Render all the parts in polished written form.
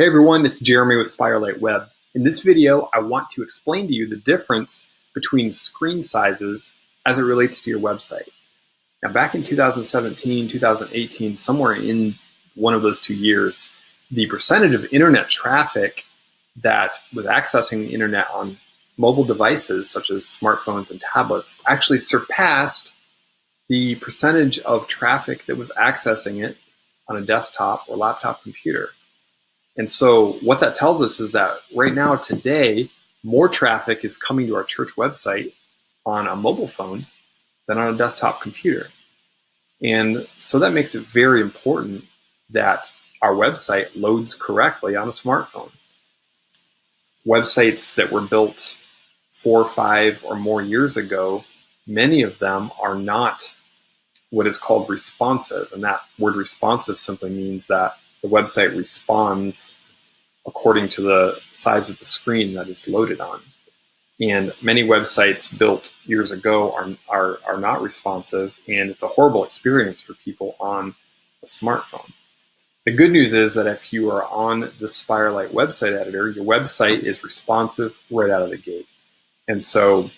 Hey everyone, it's Jeremy with SpireLight Web. In this video, I want to explain to you the difference between screen sizes as it relates to your website. Now back in 2017, 2018, somewhere in one of those 2 years, the percentage of internet traffic that was accessing the internet on mobile devices such as smartphones and tablets actually surpassed the percentage of traffic that was accessing it on a desktop or laptop computer. And so what that tells us is that right now, today, more traffic is coming to our church website on a mobile phone than on a desktop computer. And so that makes it very important that our website loads correctly on a smartphone. Websites that were built 4, 5, or more years ago, many of them are not what is called responsive. And that word responsive simply means that the website responds according to the size of the screen that it's loaded on. And many websites built years ago are not responsive, and it's a horrible experience for people on a smartphone. The good news is that if you are on the SpireLight website editor, your website is responsive right out of the gate. And so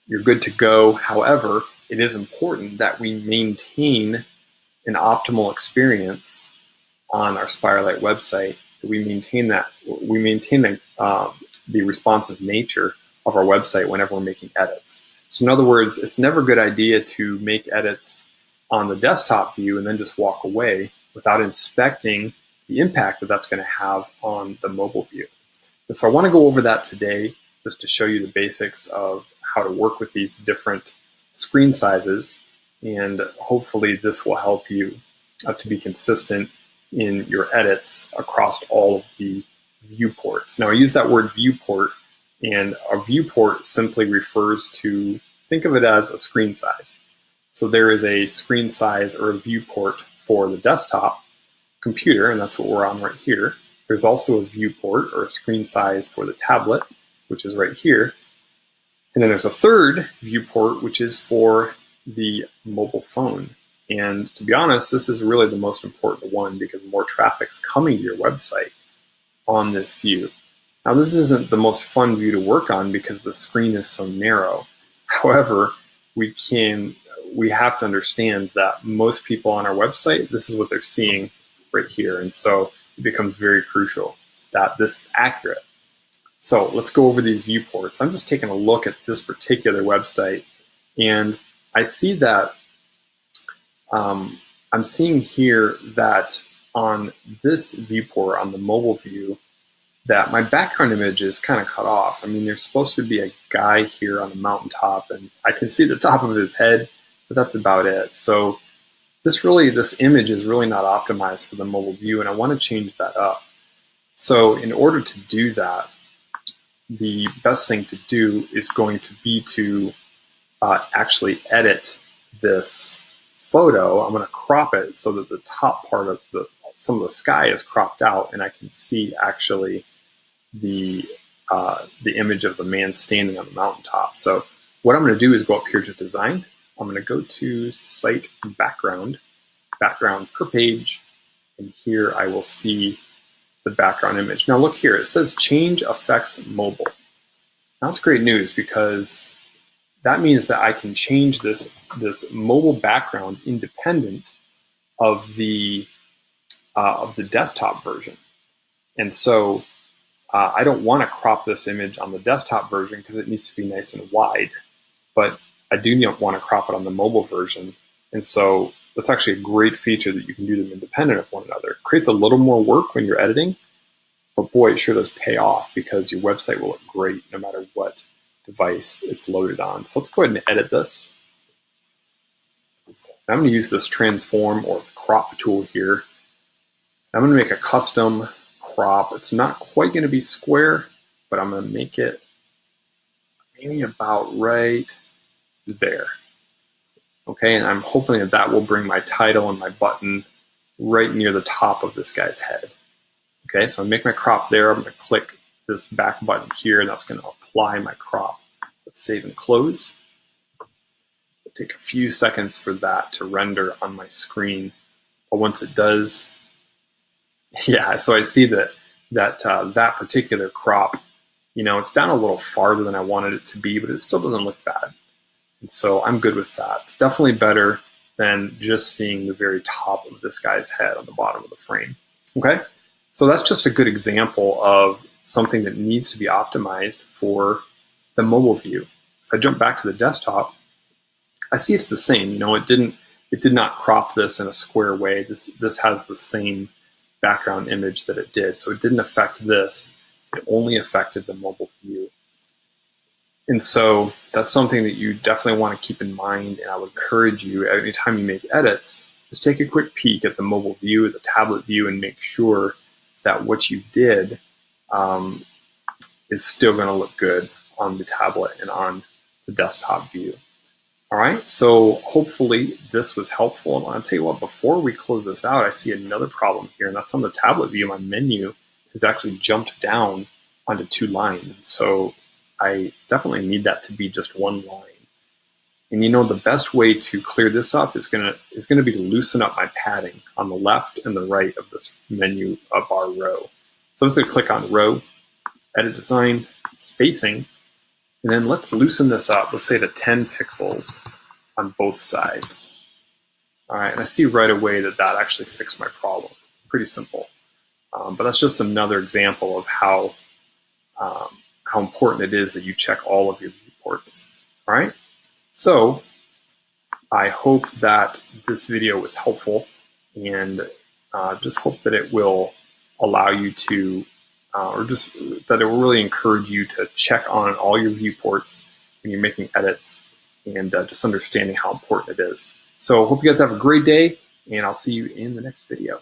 you're good to go. However, it is important that we maintain an optimal experience on our SpireLight website. We maintain the responsive nature of our website whenever we're making edits. So in other words, it's never a good idea to make edits on the desktop view and then just walk away without inspecting the impact that that's going to have on the mobile view. And so I want to go over that today just to show you the basics of how to work with these different screen sizes, and hopefully this will help you to be consistent in your edits across all of the viewports. Now I use that word viewport, and a viewport simply refers to, think of it as a screen size. So there is a screen size or a viewport for the desktop computer, and that's what we're on right here. There's also a viewport or a screen size for the tablet, which is right here. And then there's a third viewport, which is for the mobile phone. And to be honest, this is really the most important one because more traffic's coming to your website on this view. Now, this isn't the most fun view to work on because the screen is so narrow. However, we have to understand that most people on our website, this is what they're seeing right here. And so it becomes very crucial that this is accurate. So let's go over these viewports. I'm just taking a look at this particular website, and I see that I'm seeing here that on this viewport, on the mobile view, that my background image is kind of cut off. I mean, there's supposed to be a guy here on a mountaintop, and I can see the top of his head, but that's about it. So this image is really not optimized for the mobile view, and I want to change that up. So in order to do that, the best thing to do is going to be to actually edit this photo. I'm going to crop it so that the top part of some of the sky is cropped out, and I can see actually the image of the man standing on the mountaintop. So what I'm going to do is go up here to design. I'm going to go to site background per page, and here I will see the background image. Now look here, it says change effects mobile. Now that's great news because that means that I can change this mobile background independent of the desktop version. And so I don't want to crop this image on the desktop version because it needs to be nice and wide, but I do want to crop it on the mobile version. And so that's actually a great feature that you can do them independent of one another. It creates a little more work when you're editing, but boy, it sure does pay off because your website will look great no matter what device it's loaded on. So let's go ahead and edit this. I'm going to use this transform or the crop tool here. I'm going to make a custom crop. It's not quite going to be square, but I'm going to make it maybe about right there. Okay, and I'm hoping that that will bring my title and my button right near the top of this guy's head. Okay, so I make my crop there. I'm going to click this back button here, and that's going to apply my crop. Let's save and close. It'll take a few seconds for that to render on my screen, but once it does, yeah, so I see that that particular crop, it's down a little farther than I wanted it to be, but it still doesn't look bad. And so I'm good with that. It's definitely better than just seeing the very top of this guy's head on the bottom of the frame. Okay, so that's just a good example of something that needs to be optimized for the mobile view. If I jump back to the desktop, I see it's the same. It did not crop this in a square way. This has the same background image that it did, so it didn't affect this. It only affected the mobile view. And so that's something that you definitely want to keep in mind, and I would encourage you, anytime you make edits, just take a quick peek at the mobile view, the tablet view, and make sure that what you did is still going to look good on the tablet and on the desktop view. All right, so hopefully this was helpful. And I'll tell you what, before we close this out, I see another problem here, and that's on the tablet view. My menu has actually jumped down onto 2 lines. So I definitely need that to be just 1 line. And the best way to clear this up is gonna be to loosen up my padding on the left and the right of this menu bar row. So I'm just gonna click on row, edit design, spacing, and then let's loosen this up. Let's say to 10 pixels on both sides. All right, and I see right away that actually fixed my problem. Pretty simple. But that's just another example of how important it is that you check all of your viewports. All right, so I hope that this video was helpful, and just hope that it will allow you to, or just that it will really encourage you to check on all your viewports when you're making edits, and just understanding how important it is. So hope you guys have a great day, and I'll see you in the next video.